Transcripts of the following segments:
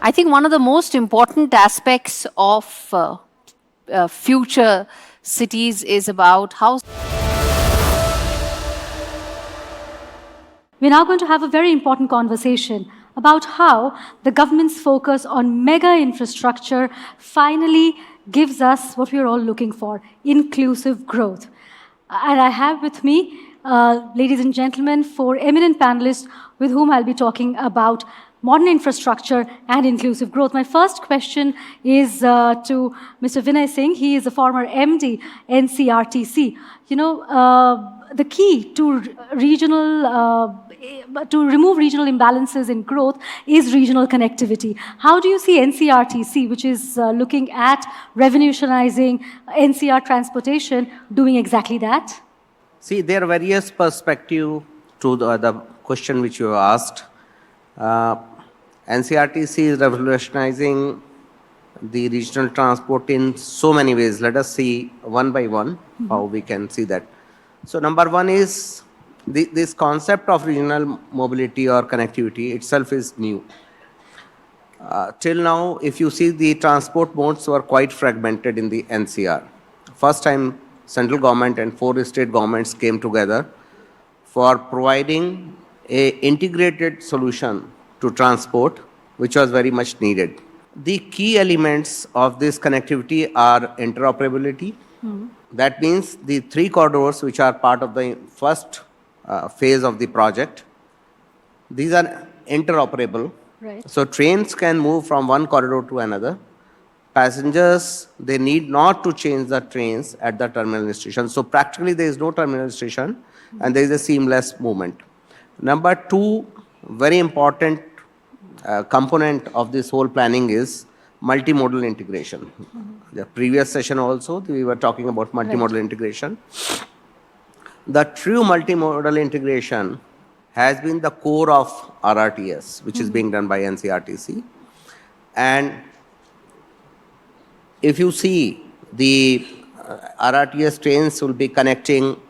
I think one of the most important aspects of future cities is about how. We're now going to have a very important conversation about how the government's focus on mega infrastructure finally gives us what we're all looking for, inclusive growth. And I have with me, ladies and gentlemen, four eminent panelists with whom I'll be talking about modern infrastructure and inclusive growth. My first question is to Mr. Vinay Singh. He is a former MD, NCRTC. You know, the key to to remove regional imbalances in growth is regional connectivity. How do you see NCRTC, which is looking at revolutionizing NCR transportation, doing exactly that? See, there are various perspectives to the question which you asked. NCRTC is revolutionizing the regional transport in so many ways. Let us see one by one how we can see that. So number one is this concept of regional mobility or connectivity itself is new. Till now, if you see, the transport modes were quite fragmented in the NCR. First time central government and four state governments came together for providing a integrated solution to transport, which was very much needed. The key elements of this connectivity are interoperability. That means the three corridors which are part of the first phase of the project, these are interoperable. Right. So trains can move from one corridor to another. Passengers, they need not to change the trains at the terminal station. So practically there is no terminal station and there is a seamless movement. Number two, very important component of this whole planning is multimodal integration. The previous session also, we were talking about multimodal integration. The true multimodal integration has been the core of RRTS, which is being done by NCRTC. And if you see, the RRTS trains will be connecting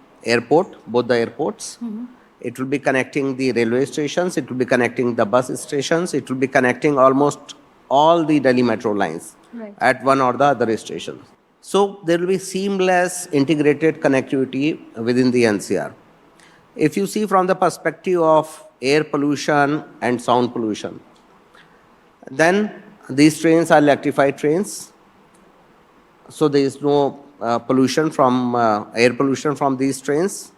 both the airports. It will be connecting the railway stations. It will be connecting the bus stations. It will be connecting almost all the Delhi metro lines at one or the other stations. So there will be seamless integrated connectivity within the NCR. If you see from the perspective of air pollution and sound pollution, then these trains are electrified trains. So there is no pollution from air pollution from these trains.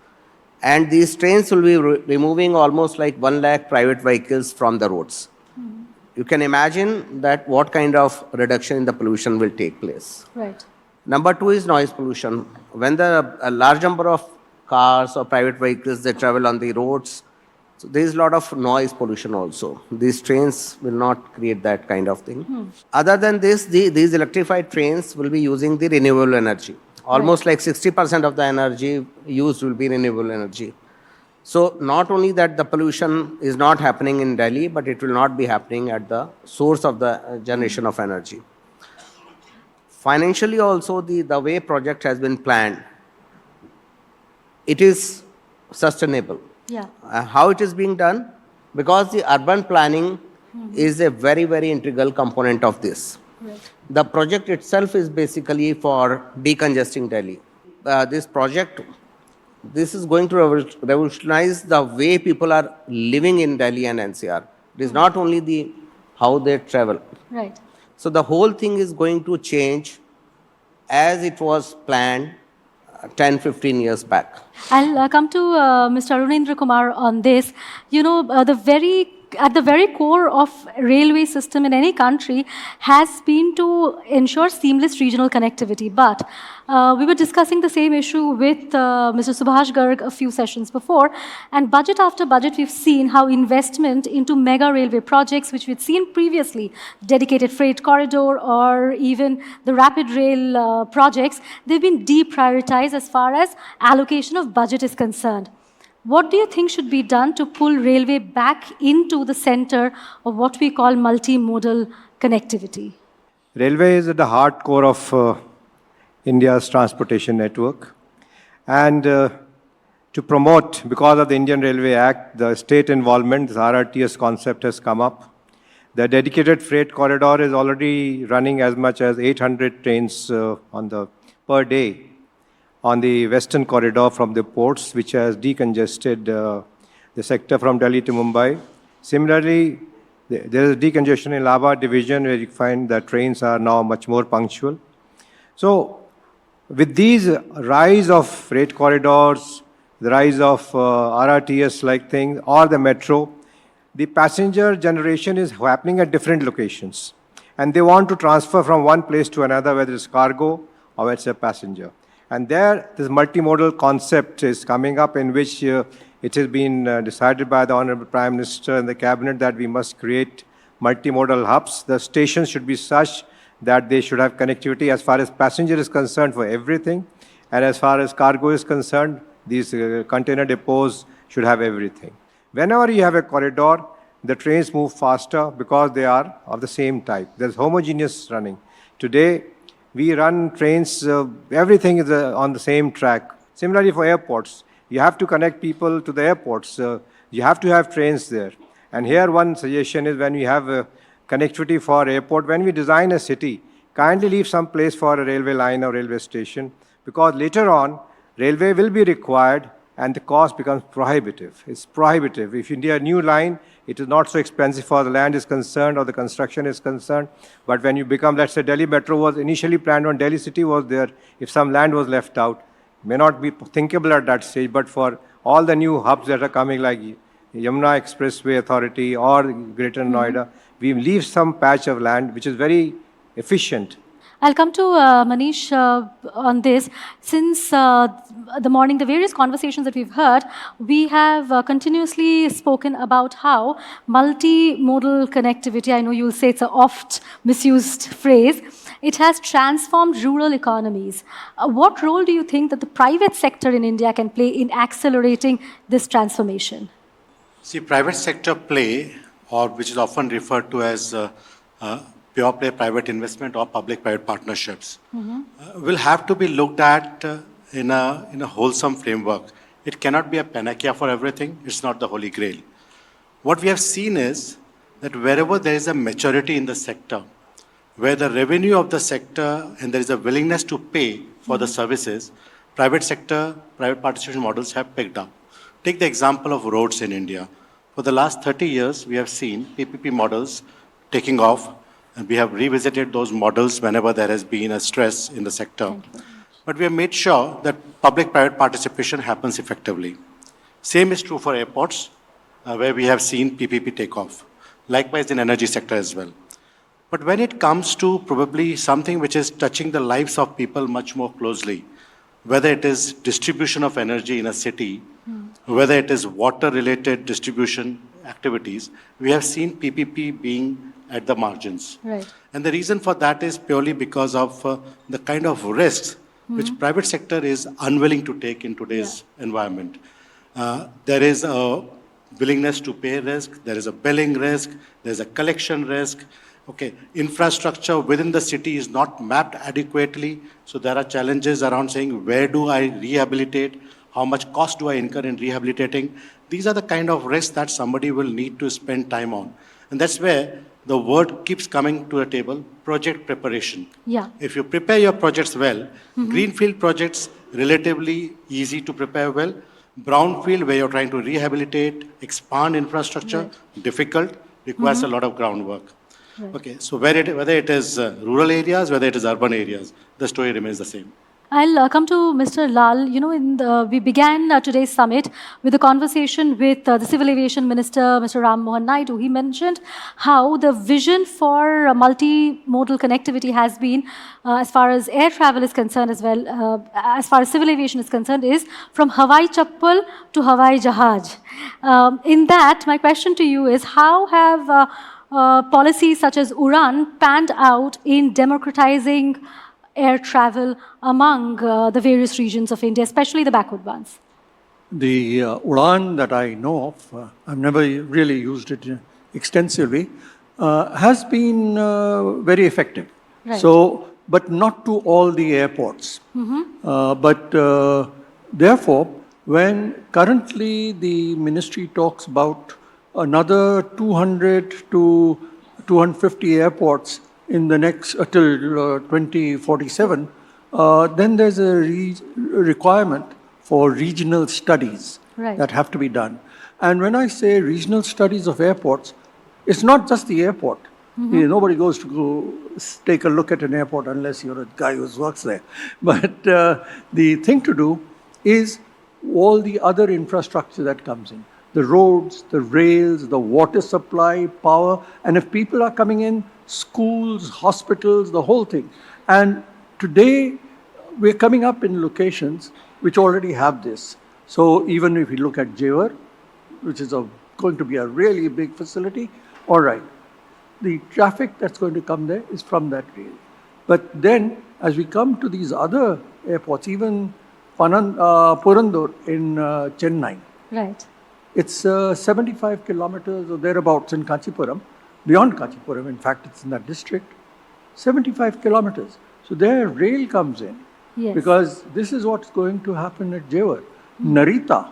And these trains will be removing almost like 1 lakh private vehicles from the roads. You can imagine that what kind of reduction in the pollution will take place. Right. Number two is noise pollution. When a large number of cars or private vehicles, they travel on the roads, so there is a lot of noise pollution also. These trains will not create that kind of thing. Other than this, these electrified trains will be using the renewable energy. Almost like 60% of the energy used will be renewable energy. So not only that the pollution is not happening in Delhi, but it will not be happening at the source of the generation of energy. Financially also, the way project has been planned, it is sustainable. Yeah. How it is being done? Because the urban planning is a very, very integral component of this. Right. The project itself is basically for decongesting Delhi. This project, this is going to revolutionize the way people are living in Delhi and NCR. It is not only how they travel. Right. So the whole thing is going to change as it was planned 10, 15 years back. I'll come to Mr. Arunendra Kumar on this. You know, at the very core of railway system in any country has been to ensure seamless regional connectivity. But we were discussing the same issue with Mr. Subhash Garg a few sessions before. And budget after budget, we've seen how investment into mega railway projects, which we'd seen previously, dedicated freight corridor or even the rapid rail projects, they've been deprioritized as far as allocation of budget is concerned. What do you think should be done to pull railway back into the center of what we call multimodal connectivity? Railway is at the heart core of India's transportation network. And to promote, because of the Indian Railway Act, the state involvement, this RRTS concept has come up. The dedicated freight corridor is already running as much as 800 trains per day on the western corridor from the ports, which has decongested the sector from Delhi to Mumbai. Similarly, there is decongestion in Laba division, where you find that trains are now much more punctual. So, with these rise of freight corridors, the rise of RRTS-like things, or the metro, the passenger generation is happening at different locations. And they want to transfer from one place to another, whether it's cargo or whether it's a passenger. And there, this multimodal concept is coming up, in which it has been decided by the Honorable Prime Minister and the Cabinet that we must create multimodal hubs. The stations should be such that they should have connectivity as far as passenger is concerned for everything, and as far as cargo is concerned, these container depots should have everything. Whenever you have a corridor, the trains move faster because they are of the same type. There's homogeneous running. Today, we run trains, everything is on the same track. Similarly for airports, you have to connect people to the airports. You have to have trains there. And here one suggestion is, when we have connectivity for airport, when we design a city, kindly leave some place for a railway line or railway station, because later on, railway will be required and the cost becomes prohibitive. It's prohibitive. If you need a new line, it is not so expensive for the land is concerned or the construction is concerned. But when you become, let's say Delhi Metro was initially planned on Delhi City was there, if some land was left out, may not be thinkable at that stage, but for all the new hubs that are coming, like Yamuna Expressway Authority or Greater Noida, we leave some patch of land which is very efficient. I'll come to Manish on this. Since the morning, the various conversations that we've heard, we have continuously spoken about how multimodal connectivity, I know you'll say it's an oft misused phrase, it has transformed rural economies. What role do you think that the private sector in India can play in accelerating this transformation? See, private sector play, or which is often referred to as pure play private investment or public-private partnerships, will have to be looked at in a wholesome framework. It cannot be a panacea for everything. It's not the holy grail. What we have seen is that wherever there is a maturity in the sector, where the revenue of the sector and there is a willingness to pay for the services, private sector, private participation models have picked up. Take the example of roads in India. For the last 30 years, we have seen PPP models taking off, and we have revisited those models whenever there has been a stress in the sector. But we have made sure that public-private participation happens effectively. Same is true for airports, where we have seen PPP take off. Likewise in energy sector as well. But when it comes to probably something which is touching the lives of people much more closely, whether it is distribution of energy in a city, whether it is water-related distribution activities, we have seen PPP being at the margins. Right. And the reason for that is purely because of the kind of risks which private sector is unwilling to take in today's environment. There is a willingness to pay risk, there is a billing risk, there is a collection risk. Okay, infrastructure within the city is not mapped adequately, so there are challenges around saying, where do I rehabilitate? How much cost do I incur in rehabilitating? These are the kind of risks that somebody will need to spend time on. And that's where the word keeps coming to the table, project preparation. Yeah. If you prepare your projects well, greenfield projects, relatively easy to prepare well. Brownfield, where you're trying to rehabilitate, expand infrastructure, difficult, requires a lot of groundwork. Right. Okay, so whether it is rural areas, whether it is urban areas, the story remains the same. I'll come to Mr. Lal. You know, we began today's summit with a conversation with the Civil Aviation Minister, Mr. Ram Mohan Naidu. He mentioned how the vision for multimodal connectivity has been, as far as air travel is concerned as well, as far as civil aviation is concerned, is from Hawai Chappal to Hawai Jahaj. In that, my question to you is, how have policies such as UDAN panned out in democratizing air travel among the various regions of India, especially the backward ones? The UDAN that I know of, I've never really used it extensively, has been very effective. Right. So, but not to all the airports. Therefore, when currently the ministry talks about another 200 to 250 airports in the next till 2047, then there's a requirement for regional studies Right. that have to be done. And when I say regional studies of airports, it's not just the airport. Nobody goes to take a look at an airport unless you're a guy who works there. But the thing to do is all the other infrastructure that comes in. The roads, the rails, the water supply, power, and if people are coming in, schools, hospitals, the whole thing. And today, we're coming up in locations which already have this. So even if you look at Jewar, which is going to be a really big facility, all right, the traffic that's going to come there is from that rail. But then, as we come to these other airports, even Purandur in Chennai, Right. it's 75 kilometers or thereabouts in Kanchipuram, beyond Kanchipuram, in fact, it's in that district, 75 kilometers. So there rail comes in. Yes. Because this is what's going to happen at Jewar. Narita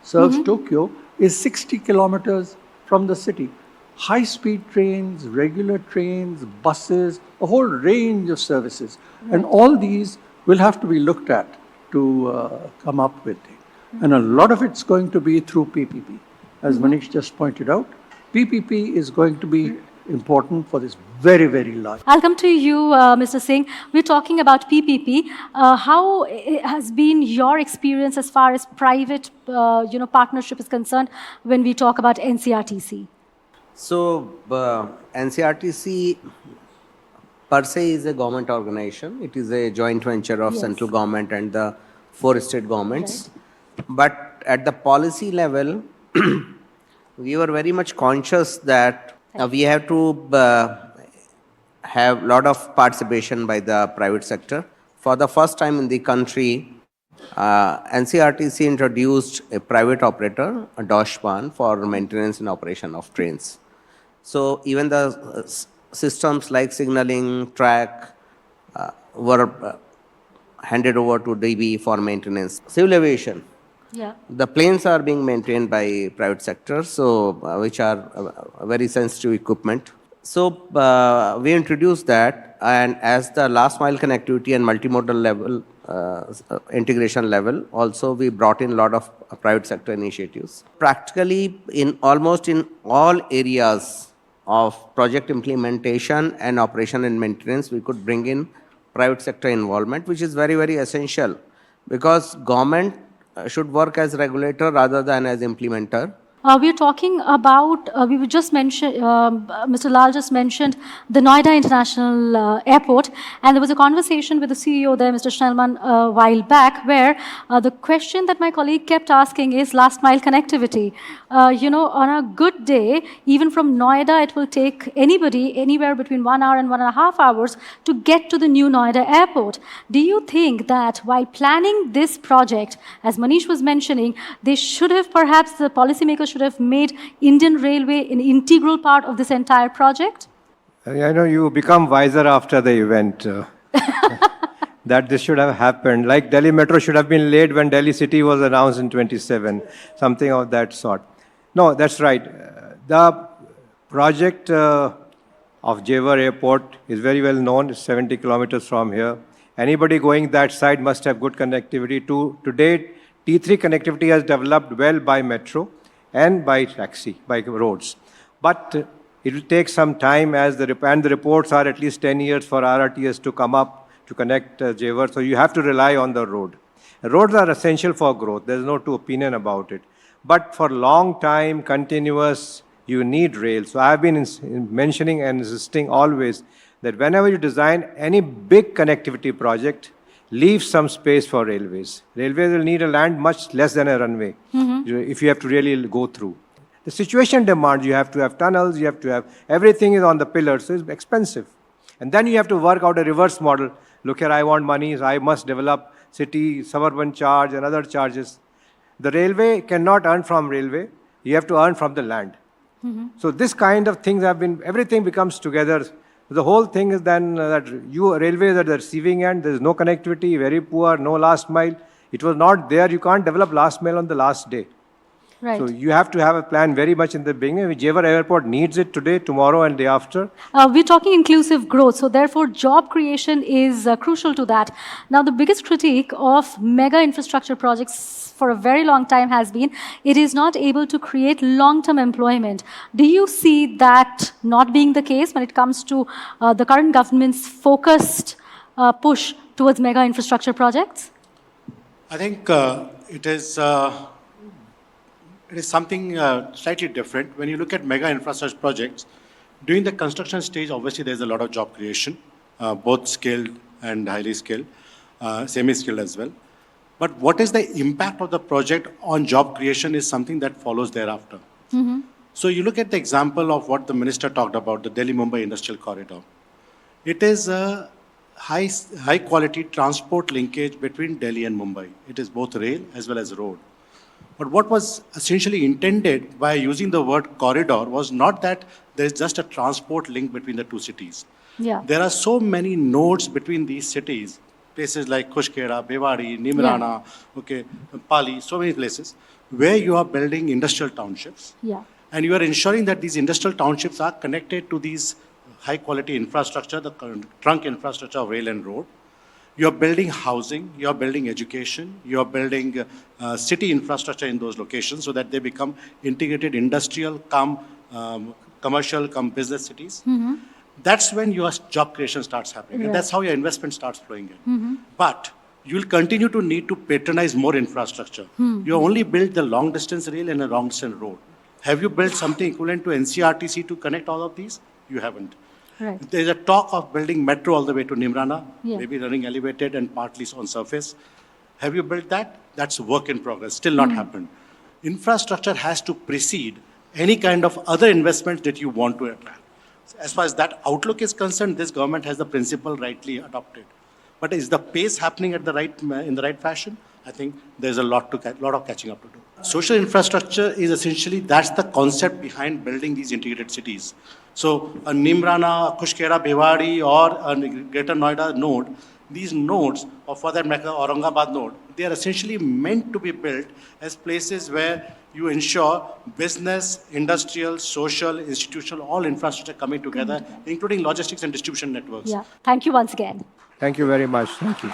serves Tokyo, is 60 kilometers from the city. High-speed trains, regular trains, buses, a whole range of services. And all these will have to be looked at to come up with it. And a lot of it's going to be through PPP. As Manish just pointed out, PPP is going to be important for this very, very large. I'll come to you, Mr. Singh. We're talking about PPP. How has been your experience as far as private, partnership is concerned when we talk about NCRTC? So, NCRTC per se is a government organization. It is a joint venture of central government and the 4 state governments. Right. But at the policy level, we were very much conscious that we have to have a lot of participation by the private sector. For the first time in the country, NCRTC introduced a private operator, a Doshpan, for maintenance and operation of trains. So even the systems like signaling, track were handed over to DB for maintenance. Civil aviation. Yeah. The planes are being maintained by private sector, so which are very sensitive equipment. So we introduced that, and as the last mile connectivity and multimodal level integration level, also we brought in a lot of private sector initiatives. Practically in almost in all areas of project implementation and operation and maintenance, we could bring in private sector involvement, which is very, very essential, because government should work as regulator rather than as implementer. We are talking about, we just mentioned, Mr. Lal just mentioned the Noida International Airport, and there was a conversation with the CEO there, Mr. Schnellman, a while back, where the question that my colleague kept asking is last mile connectivity. On a good day, even from Noida, it will take anybody anywhere between 1 hour and 1.5 hours to get to the new Noida airport. Do you think that while planning this project, as Manish was mentioning, they should have perhaps, the policymakers should have made Indian Railway an integral part of this entire project? I know you become wiser after the event. That this should have happened. Like Delhi Metro should have been laid when Delhi City was announced in 27, something of that sort. No, that's right. The project of Jewar Airport is very well known. It's 70 kilometers from here. Anybody going that side must have good connectivity. To date, T3 connectivity has developed well by metro and by taxi, by roads. But it will take some time, as the reports are at least 10 years for RRTS to come up to connect Jewar. So you have to rely on the road. Roads are essential for growth. There's no two opinion about it. But for long time, continuous, you need rail. So I've been mentioning and insisting always that whenever you design any big connectivity project, leave some space for railways. Railways will need a land much less than a runway if you have to really go through. The situation demands you have to have tunnels, you have to have, everything is on the pillars, so it's expensive. And then you have to work out a reverse model. Look here, I want money, so I must develop city, suburban charge and other charges. The railway cannot earn from railway, you have to earn from the land. So this kind of things have been, everything becomes together. The whole thing is then that railway is at the receiving end, there is no connectivity, very poor, no last mile. It was not there, you can't develop last mile on the last day. Right. So you have to have a plan very much in the beginning. Whichever airport needs it today, tomorrow, and day after. We're talking inclusive growth, so therefore job creation is crucial to that. Now, the biggest critique of mega infrastructure projects for a very long time has been it is not able to create long-term employment. Do you see that not being the case when it comes to the current government's focused push towards mega infrastructure projects? I think it is something slightly different. When you look at mega infrastructure projects, during the construction stage, obviously there's a lot of job creation, both skilled and highly skilled, semi-skilled as well. But what is the impact of the project on job creation is something that follows thereafter. So you look at the example of what the minister talked about, the Delhi-Mumbai Industrial Corridor. It is a high quality transport linkage between Delhi and Mumbai. It is both rail as well as road. But what was essentially intended by using the word corridor was not that there is just a transport link between the two cities. Yeah. There are so many nodes between these cities, places like Kushkera, Bhiwadi, Nimrana, Pali, so many places, where you are building industrial townships. Yeah. And you are ensuring that these industrial townships are connected to these high quality infrastructure, the trunk infrastructure of rail and road. You're building housing, you're building education, you're building city infrastructure in those locations so that they become integrated industrial, commercial, business cities. That's when your job creation starts happening. Right. And that's how your investment starts flowing in. But you'll continue to need to patronize more infrastructure. You only build the long distance rail and a long distance road. Have you built something equivalent to NCRTC to connect all of these? You haven't. Right. There's a talk of building metro all the way to Nimrana, Yeah. maybe running elevated and partly on surface. Have you built that? That's work in progress, still not happened. Infrastructure has to precede any kind of other investment that you want to attract. As far as that outlook is concerned, this government has the principle rightly adopted. But is the pace happening at in the right fashion? I think there's a lot of catching up to do. Social infrastructure is essentially, that's the concept behind building these integrated cities. So a Nimrana, Kushkera, Bhiwadi, or a Greater Noida node, these nodes, or for that matter, Aurangabad node, they are essentially meant to be built as places where you ensure business, industrial, social, institutional, all infrastructure coming together, including logistics and distribution networks. Yeah. Thank you once again. Thank you very much. Thank you.